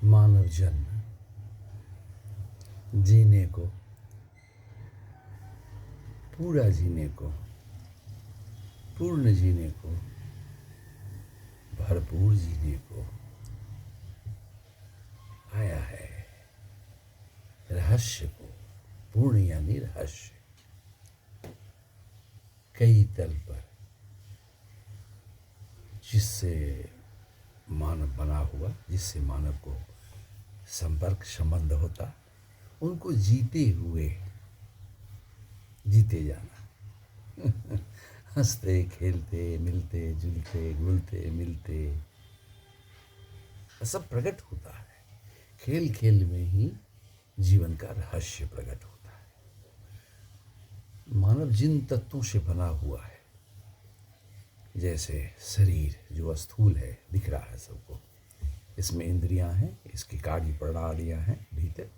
मानव जन्म जीने को, पूरा जीने को, पूर्ण जीने को, भरपूर जीने को आया है। रहस्य को, पूर्ण यानी रहस्य, कई तल पर जिससे मानव बना हुआ, जिससे मानव को संपर्क संबंध होता, उनको जीते हुए जीते जाना। हंसते खेलते मिलते जुलते घुलते मिलते सब प्रकट होता है। खेल खेल में ही जीवन का रहस्य प्रकट होता है। मानव जिन तत्वों से बना हुआ है, जैसे शरीर जो स्थूल है, दिख रहा है सबको, इसमें इंद्रियां हैं, इसकी कार्य प्रणालियां हैं भीतर,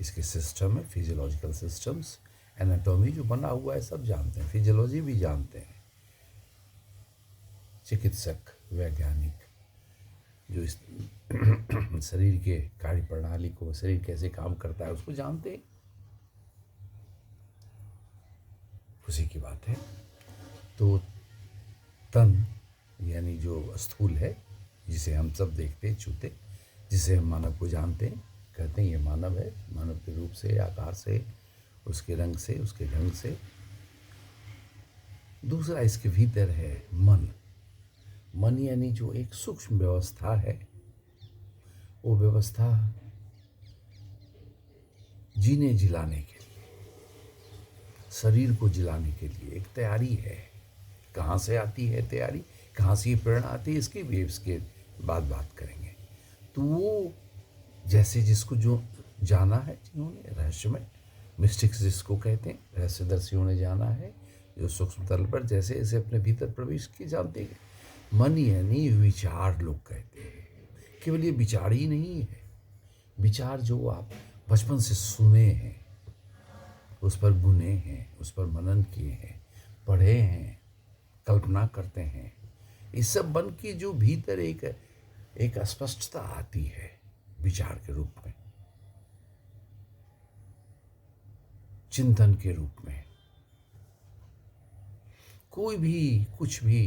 इसके सिस्टम है, फिजियोलॉजिकल सिस्टम्स, एनाटॉमी जो बना हुआ है सब जानते हैं, फिजियोलॉजी भी जानते हैं। चिकित्सक वैज्ञानिक जो इस शरीर के कार्य प्रणाली को, शरीर कैसे काम करता है उसको जानते हैं। खुशी की बात है। तो तन यानी जो स्थूल है, जिसे हम सब देखते हैं छूते, जिसे हम मानव को जानते हैं, कहते हैं ये मानव है, मानव के रूप से, आकार से, उसके रंग से, उसके ढंग से। दूसरा इसके भीतर है मन। मन यानी जो एक सूक्ष्म व्यवस्था है, वो व्यवस्था जीने जिलाने के लिए, शरीर को जिलाने के लिए एक तैयारी है। कहाँ से आती है तैयारी, कहाँ से ये प्रेरणा आती है, इसकी भी इसके बाद बात करेंगे। तो वो जैसे जिसको जो जाना है, जिन्होंने रहस्य में, मिस्टिक्स जिसको कहते हैं, रहस्यदर्शियों ने जाना है, जो सूक्ष्म तल पर जैसे इसे अपने भीतर प्रवेश किए जानते हैं। मन यानी विचार लोग कहते हैं। केवल ये विचार ही नहीं है, विचार जो आप बचपन से सुने हैं, उस पर बुने हैं, उस पर मनन किए हैं, पढ़े हैं, कल्पना करते हैं, इस सब मन की जो भीतर एक अस्पष्टता आती है विचार के रूप में, चिंतन के रूप में। कोई भी कुछ भी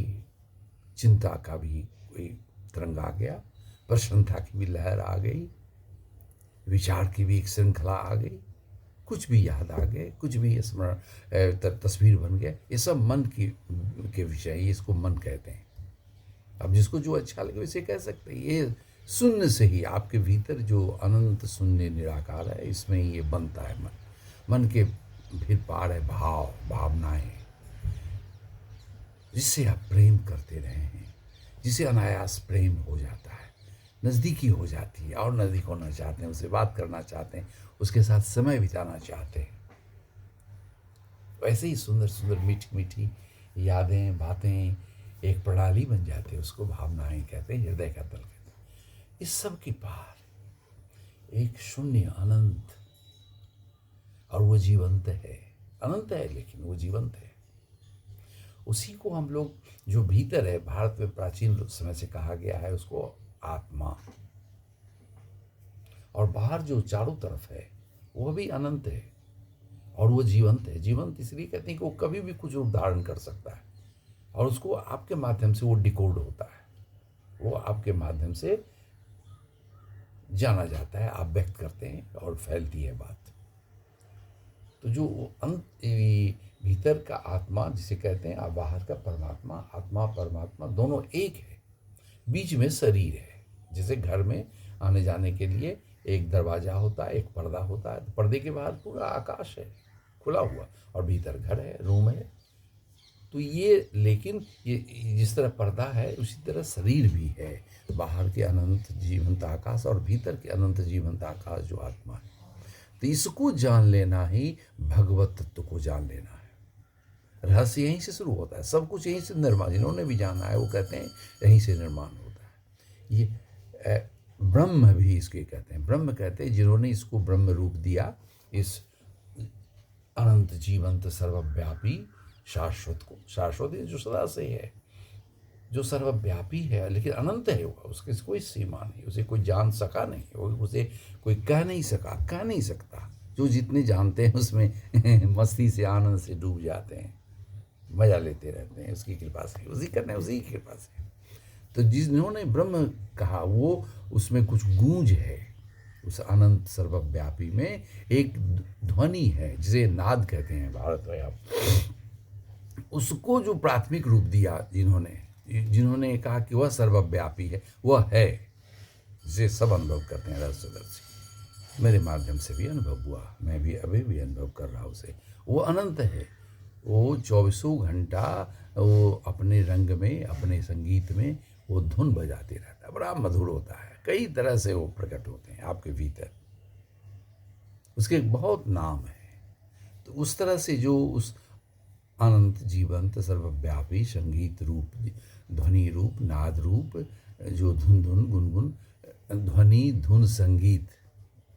चिंता का भी कोई तरंग आ गया, प्रसन्नता की भी लहर आ गई, विचार की भी एक श्रृंखला आ गई, कुछ भी याद आ गए, कुछ भी स्मरण तस्वीर बन गया, ये सब मन की के विषय, इसको मन कहते हैं। अब जिसको जो अच्छा लगे वैसे कह सकते हैं। ये शून्य से ही आपके भीतर जो अनंत शून्य निराकार है, इसमें ही ये बनता है मन। मन के फिर पार है भाव, भावनाएं, जिससे आप प्रेम करते रहे हैं, जिसे अनायास प्रेम हो जाता है, नज़दीकी हो जाती है, और नज़दीक होना चाहते हैं, उससे बात करना चाहते हैं, उसके साथ समय बिताना चाहते हैं। वैसे ही सुंदर सुंदर मीठी मीठी यादें, बातें एक प्रणाली बन जाती है, उसको भावनाएं कहते हैं, हृदय का तल कहते हैं। इस सब के पार एक शून्य अनंत, और वो जीवंत है, अनंत है लेकिन वो जीवंत है। उसी को हम लोग जो भीतर है, भारत में प्राचीन समय से कहा गया है उसको आत्मा, और बाहर जो चारों तरफ है वो भी अनंत है और वो जीवंत है। जीवंत इसलिए कहते हैं कि वो कभी भी कुछ रूप धारण कर सकता है, और उसको आपके माध्यम से वो डिकोड होता है, वो आपके माध्यम से जाना जाता है, आप व्यक्त करते हैं और फैलती है बात। तो जो भीतर का आत्मा जिसे कहते हैं, बाहर का परमात्मा, आत्मा परमात्मा दोनों एक है, बीच में शरीर है। जैसे घर में आने जाने के लिए एक दरवाजा होता है, एक पर्दा होता है, तो पर्दे के बाहर पूरा आकाश है खुला हुआ, और भीतर घर है, रूम है। तो ये, लेकिन ये जिस तरह पर्दा है उसी तरह शरीर भी है, बाहर के अनंत जीवंत आकाश और भीतर के अनंत जीवंत आकाश जो आत्मा है। तो इसको जान लेना ही भगवत तत्व को जान लेना है। रहस्य यहीं से शुरू होता है, सब कुछ यहीं से निर्माण, जिन्होंने भी जाना है वो कहते हैं यहीं से निर्माण होता है। ये ब्रह्म भी इसके कहते हैं, ब्रह्म कहते हैं जिन्होंने इसको ब्रह्म रूप दिया, इस अनंत जीवंत सर्वव्यापी शाश्वत को। शाश्वत जो सदा से है, जो सर्वव्यापी है, लेकिन अनंत है वो, उसके कोई सीमा नहीं, उसे कोई जान सका नहीं, वो उसे कोई कह नहीं सका, कह नहीं सकता। जो जितने जानते हैं उसमें मस्ती से, आनंद से डूब जाते हैं, मजा लेते रहते हैं उसकी कृपा से, उसी करने उसी की कृपा से। तो जिन्होंने ब्रह्म कहा वो उसमें कुछ गूंज है, उस अनंत सर्वव्यापी में एक ध्वनि है जिसे नाद कहते हैं भारत में। आप उसको जो प्राथमिक रूप दिया जिन्होंने कहा कि वह सर्वव्यापी है, वह है जिसे सब अनुभव करते हैं रसदर्शी। मेरे माध्यम से भी अनुभव हुआ, मैं भी अभी भी अनुभव कर रहा हूँ उसे। वो अनंत है, वो 24 घंटा वो अपने रंग में, अपने संगीत में वो धुन बजाते रहता है, बड़ा मधुर होता है। कई तरह से वो प्रकट होते हैं आपके भीतर, उसके बहुत नाम है। तो उस तरह से जो उस अनंत जीवंत सर्वव्यापी संगीत रूप, ध्वनि रूप, नाद रूप, जो धुन धुन गुनगुन, ध्वनि धुन संगीत,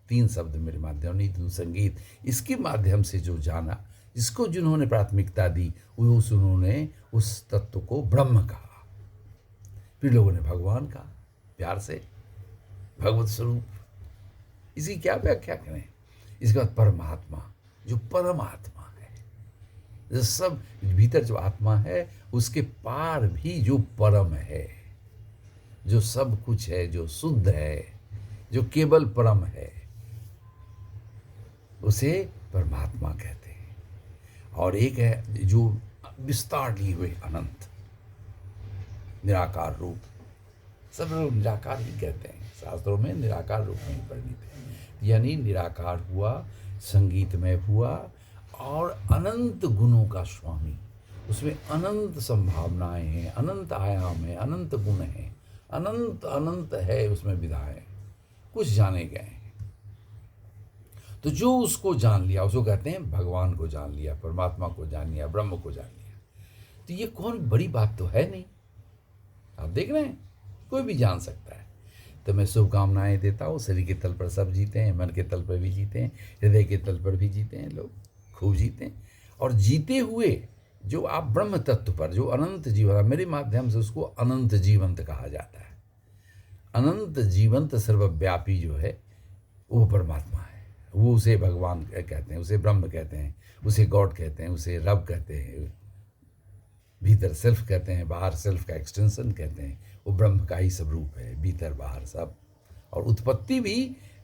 3 शब्द मेरे माध्यम, नहीं धुन संगीत, इसके माध्यम से जो जाना, जिसको जिन्होंने प्राथमिकता दी, उन्होंने उस तत्व को ब्रह्म कहा। फिर लोगों ने भगवान कहा प्यार से, भगवत स्वरूप। इसी क्या व्याख्या करें। इसके बाद परमात्मा, जो परमात्मा है, जो सब भीतर जो आत्मा है उसके पार भी जो परम है, जो सब कुछ है, जो शुद्ध है, जो केवल परम है, उसे परमात्मा कहते हैं। और एक है जो विस्तार लिए हुए अनंत निराकार रूप, सब लोग निराकार ही कहते हैं, शास्त्रों में निराकार रूप में वर्णित है। यानी निराकार हुआ, संगीतमय हुआ और अनंत गुणों का स्वामी। उसमें अनंत संभावनाएं हैं, अनंत आयाम है, अनंत गुण हैं, अनंत अनंत है उसमें विधाएं, कुछ जाने गए हैं। तो जो उसको जान लिया उसको कहते हैं भगवान को जान लिया, परमात्मा को जान लिया, ब्रह्म को जान लिया। तो ये कौन बड़ी बात तो है नहीं, आप देख रहे हैं, कोई भी जान सकता है। तो मैं शुभकामनाएं देता हूँ। शरीर के तल पर सब जीते हैं, मन के तल पर भी जीते हैं, हृदय के तल पर भी जीते हैं, लोग खूब जीते हैं। और जीते हुए जो आप ब्रह्म तत्व पर जो अनंत जीवन, मेरे माध्यम से उसको अनंत जीवंत कहा जाता है। अनंत जीवंत सर्वव्यापी जो है वो परमात्मा है, वो उसे भगवान कहते हैं, उसे ब्रह्म कहते हैं, उसे गॉड कहते हैं, उसे रब कहते हैं, भीतर सेल्फ कहते हैं, बाहर सेल्फ का एक्सटेंशन कहते हैं। वो ब्रह्म का ही सब रूप है, भीतर बाहर सब। और उत्पत्ति भी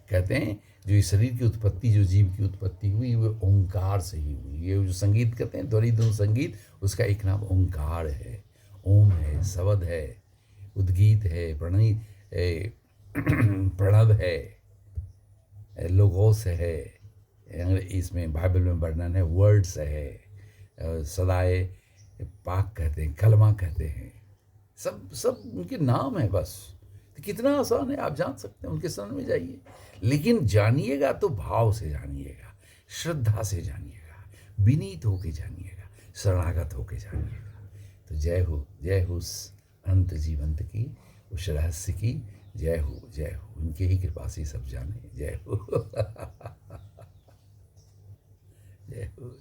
कहते हैं, जो इस शरीर की उत्पत्ति, जो जीव की उत्पत्ति हुई, वो ओंकार से ही हुई। ये जो संगीत कहते हैं, ध्वनि धुन संगीत, उसका एक नाम ओंकार है, ओम है, शब्द है, उद्गीत है, प्रणव है, लोगोस है, इसमें बाइबल में वर्णन है, वर्ड्स है, सदाए पाक कहते हैं, कलमा कहते हैं, सब उनके नाम है। बस तो कितना आसान है, आप जान सकते हैं, उनके शरण में जाइए। लेकिन जानिएगा तो भाव से जानिएगा, श्रद्धा से जानिएगा, विनीत होके जानिएगा, शरणागत होके जानिएगा। तो जय हो उस अनंत जीवंत की, उस रहस्य की। जय हो उनके ही कृपा से सब जाने। जय हो जय हो।